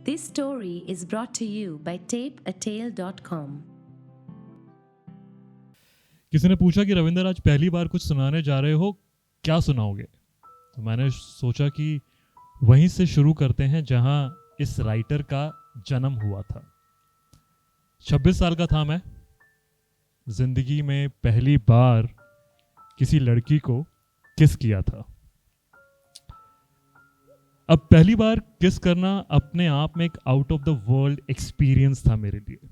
This story is brought to you by tapeatale.com. किसी ने पूछा कि रविंदर आज पहली बार कुछ सुनाने जा रहे हो, क्या सुनाओगे? तो मैंने सोचा कि वहीं से शुरू करते हैं जहां इस राइटर का जन्म हुआ था। 26 साल का था मैं। जिंदगी में पहली बार किसी लड़की को किस किया था। अब पहली बार किस करना अपने आप में एक out of the world experience था मेरे लिए।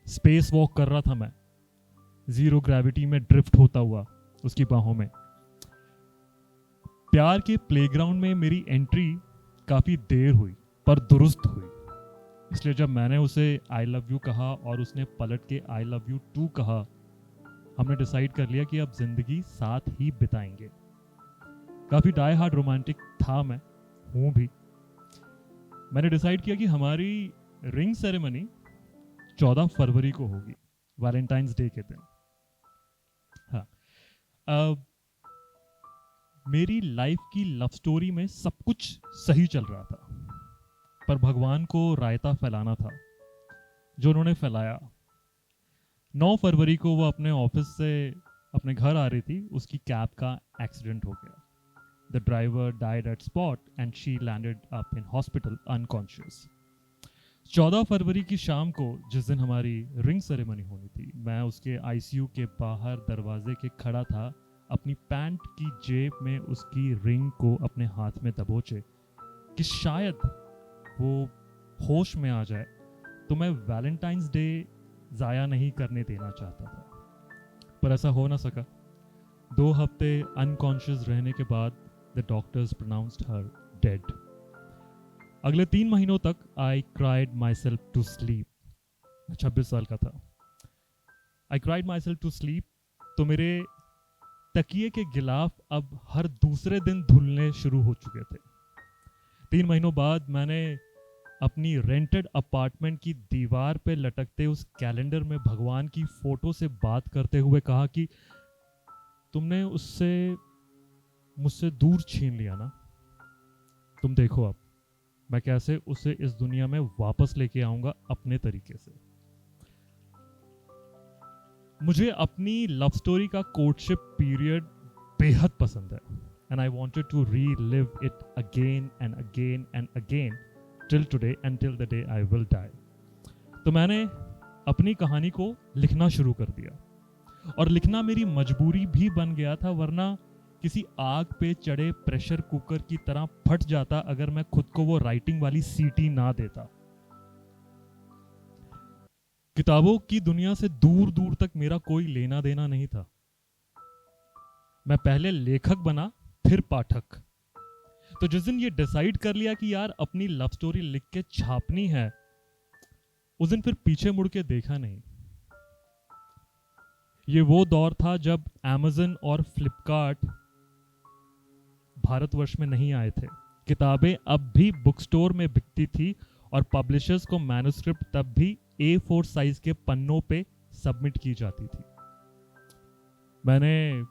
स्पेस वॉक कर रहा था मैं, जीरो ग्रेविटी में ड्रिफ्ट होता हुआ उसकी बाहों में। प्यार के प्लेग्राउंड में मेरी एंट्री काफी देर हुई पर दुरुस्त हुई, इसलिए जब मैंने उसे आई लव यू कहा और उसने पलट के आई लव यू टू कहा, हमने डिसाइड कर लिया कि अब जिंदगी साथ ही बिताएंगे। काफी डाई हार्ड रोमांटिक था मैं, हूं भी। मैंने डिसाइड किया कि हमारी रिंग सेरेमनी 14 फरवरी को होगी, वैलेंटाइंस डे के दिन। हाँ, मेरी लाइफ की लव स्टोरी में सब कुछ सही चल रहा था, पर भगवान को रायता फैलाना था जो उन्होंने फैलाया। 9 फरवरी को वो अपने ऑफिस से अपने घर आ रही थी, उसकी कैब का एक्सीडेंट हो गया। The driver died at spot and she landed up in hospital unconscious. 14 फरवरी की शाम को, जिस दिन हमारी रिंग सेरेमनी होनी थी, मैं उसके आईसीयू के बाहर दरवाजे के खड़ा था, अपनी पैंट की जेब में उसकी रिंग को अपने हाथ में दबोचे कि शायद वो होश में आ जाए। तो मैं वैलेंटाइंस डे ज़ाया नहीं करने देना चाहता था, पर ऐसा हो ना सका। 2 हफ्ते अनकॉन्शियस रहने के बाद the doctors pronounced her dead. अगले 3 महीनों तक I cried myself to sleep. मैं 26 साल का था। I cried myself to sleep, तो मेरे तकिए के गिलाफ अब हर दूसरे दिन धुलने शुरू हो चुके थे। 3 महीनों बाद मैंने अपनी रेंटेड अपार्टमेंट की दीवार पे लटकते उस कैलेंडर में भगवान की फोटो से बात करते हुए कहा कि तुमने उससे मुझसे दूर छीन लिया ना, तुम देखो अब मैं कैसे उसे इस दुनिया में वापस लेके आऊंगा अपने तरीके से। मुझे अपनी लव स्टोरी का कोर्टशिप पीरियड बेहद पसंद है, and I wanted to relive it again and again and again till today and till the day I will die. तो मैंने अपनी कहानी को लिखना शुरू कर दिया, और लिखना मेरी मजबूरी भी बन गया था, वरना किसी आग पे चढ़े प्रेशर कुकर की तरह फट जाता अगर मैं खुद को वो राइटिंग वाली सीटी ना देता। किताबों की दुनिया से दूर दूर तक मेरा कोई लेना देना नहीं था। मैं पहले लेखक बना, फिर पाठक। तो जिस दिन ये डिसाइड कर लिया कि यार अपनी लव स्टोरी लिख के छापनी है, उस दिन फिर पीछे मुड़ के देखा नहीं। ये वो दौर था जब Amazon और फ्लिपकार्ट भारतवर्ष में नहीं आए थे। किताबें अब भी बुक स्टोर में बिकती थी और पब्लिशर्स को मैन्युस्क्रिप्ट तब भी A4 साइज के पन्नों पे सबमिट की जाती थी। मैंने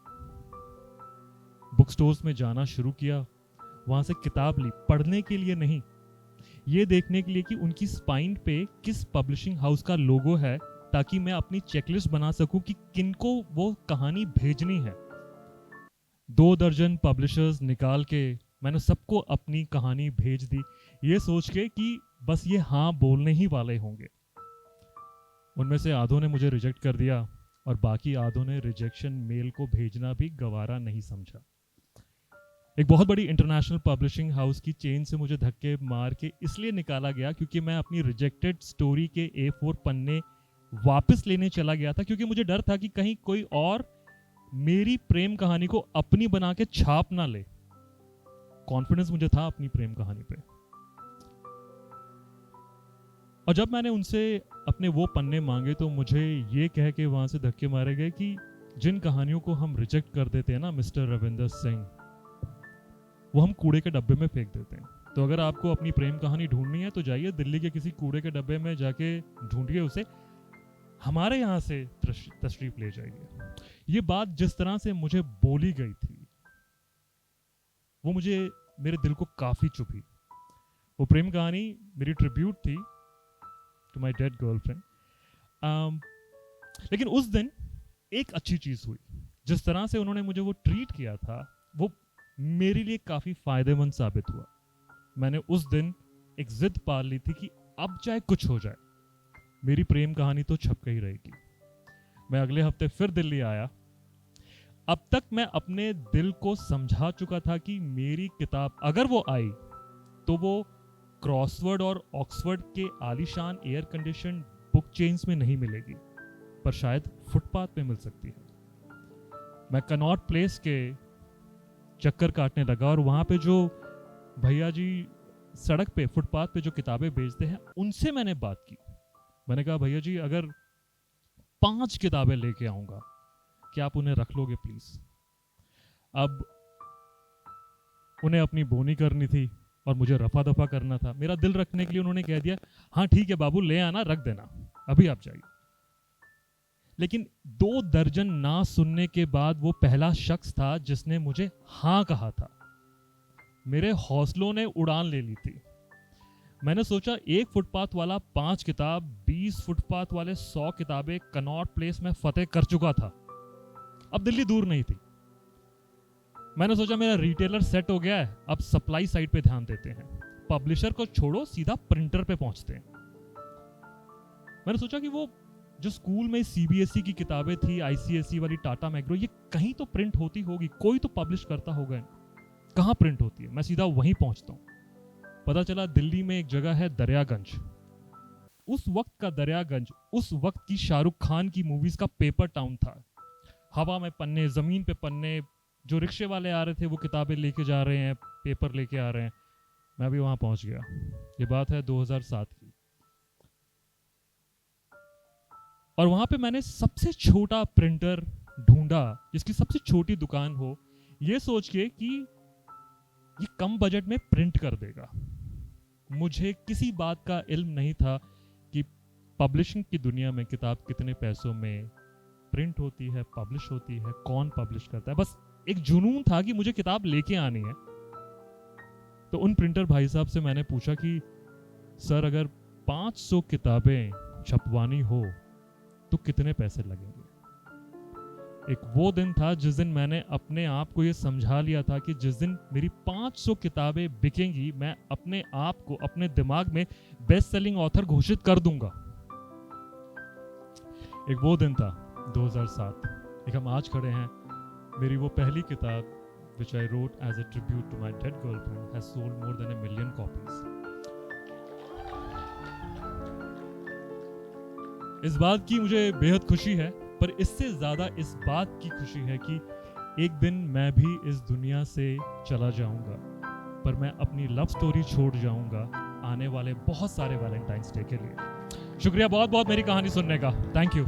बुक स्टोर्स में जाना शुरू किया, वहां से किताब ली, पढ़ने के लिए नहीं, ये देखने के लिए कि उनकी स्पाइन पे किस पब्लिशिंग हाउस का लोगो है, ताकि मैं अपनी चेकलिस्ट बना सकूं कि किनको वो कहानी भेजनी है। 2 दर्जन पब्लिशर्स निकाल के मैंने सबको अपनी कहानी भेज दी, ये सोच के कि बस ये हाँ बोलने ही वाले होंगे। उनमें से आधों ने मुझे रिजेक्ट कर दिया और बाकी आधों ने रिजेक्शन मेल को भेजना भी गवारा नहीं समझा। एक बहुत बड़ी इंटरनेशनल पब्लिशिंग हाउस की चेन से मुझे धक्के मार के इसलिए निकाला गया क्योंकि मैं अपनी रिजेक्टेड स्टोरी के A4 पन्ने वापस लेने चला गया था, क्योंकि मुझे डर था कि कहीं कोई और मेरी प्रेम कहानी को अपनी बना के छाप ना ले। कॉन्फिडेंस मुझे था अपनी प्रेम कहानी पे। और जब मैंने उनसे अपने वो पन्ने मांगे तो मुझे ये कह के वहां से धक्के मारे गए कि जिन कहानियों को हम रिजेक्ट कर देते हैं ना मिस्टर रविंदर सिंह, वो हम कूड़े के डब्बे में फेंक देते हैं। तो अगर आपको अपनी प्रेम कहानी ढूंढनी है तो जाइए दिल्ली के किसी कूड़े के डब्बे में जाके ढूंढिए उसे, हमारे यहाँ से तशरीफ ले जाइए। ये बात जिस तरह से मुझे बोली गई थी वो मुझे, मेरे दिल को काफी चुभी। वो प्रेम कहानी मेरी ट्रिब्यूट थी टू माई डेड गर्लफ्रेंड। लेकिन उस दिन एक अच्छी चीज हुई। जिस तरह से उन्होंने मुझे वो ट्रीट किया था वो मेरे लिए काफी फायदेमंद साबित हुआ। मैंने उस दिन एक जिद पाल ली थी कि अब चाहे कुछ हो जाए मेरी प्रेम कहानी तो छप के ही रहेगी। मैं अगले हफ्ते फिर दिल्ली आया। अब तक मैं अपने दिल को समझा चुका था कि मेरी किताब अगर वो आई तो वो क्रॉसवर्ड और ऑक्सफोर्ड के आलीशान एयर कंडीशन बुक चेन्स में नहीं मिलेगी, पर शायद फुटपाथ पे मिल सकती है। मैं कनॉट प्लेस के चक्कर काटने लगा और वहां पे जो भैया जी सड़क पे फुटपाथ पे जो किताबें बेचते हैं उनसे मैंने बात की। मैंने कहा भैया जी अगर 5 किताबें लेके आऊंगा क्या आप उन्हें रख लोगे प्लीज। अब उन्हें अपनी बोनी करनी थी और मुझे रफा दफा करना था। मेरा दिल रखने के लिए उन्होंने कह दिया हाँ ठीक है बाबू ले आना, रख देना, अभी आप जाइए। लेकिन 2 दर्जन ना सुनने के बाद वो पहला शख्स था जिसने मुझे हाँ कहा था। मेरे हौसलों ने उड़ान ले ली थी। मैंने सोचा एक फुटपाथ वाला 5 किताब, 20 फुटपाथ वाले 100 किताबें कनॉट प्लेस में फतेह कर चुका था। अब दिल्ली दूर नहीं थी। मैंने सोचा मेरा रिटेलर सेट हो गया है, अब सप्लाई साइड पे ध्यान देते हैं। पब्लिशर को छोड़ो सीधा प्रिंटर पे पहुंचते हैं। मैंने सोचा कि वो जो स्कूल में सीबीएसई की किताबें थी, आईसीएसई वाली टाटा मैग्रो, ये कहीं तो प्रिंट होती होगी, कोई तो पब्लिश करता होगा। कहां प्रिंट होती है? मैं सीधा वहीं पहुंचता हूं। पता चला दिल्ली में एक जगह है दरियागंज। उस वक्त का दरियागंज उस वक्त की शाहरुख खान की मूवीज का पेपर टाउन था। हवा में पन्ने, जमीन पे पन्ने, जो रिक्शे वाले आ रहे थे वो किताबें लेके जा रहे हैं, पेपर लेके आ रहे हैं। मैं भी वहां पहुंच गया। ये बात है 2007 की। और वहां पे मैंने सबसे छोटा प्रिंटर ढूंढा जिसकी सबसे छोटी दुकान हो, ये सोच के कि ये कम बजट में प्रिंट कर देगा। मुझे किसी बात का इल्म नहीं था कि पब्लिशिंग की दुनिया में किताब कितने पैसों में प्रिंट होती है, पब्लिश होती है, कौन पब्लिश करता है। बस एक जुनून था कि मुझे किताब लेके आनी है। तो उन प्रिंटर भाई साहब से मैंने पूछा कि सर अगर 500 किताबें छपवानी हो तो कितने पैसे लगेंगे। एक वो दिन था जिस दिन मैंने अपने आप को ये समझा लिया था कि जिस दिन मेरी 500 किताबें बिकेंगी मैं अपने आप को अपने दिमाग में बेस्ट सेलिंग ऑथर घोषित कर दूंगा। एक वो दिन था 2007। एक हम आज खड़े हैं। मेरी वो पहली किताब which I wrote as a tribute to my dead girlfriend has sold more than 1 million copies. इस बात की मुझे बेहद खुशी है, पर इससे ज्यादा इस बात की खुशी है कि एक दिन मैं भी इस दुनिया से चला जाऊंगा, पर मैं अपनी लव स्टोरी छोड़ जाऊंगा आने वाले बहुत सारे वैलेंटाइंस डे के लिए। शुक्रिया बहुत बहुत मेरी कहानी सुनने का। Thank you.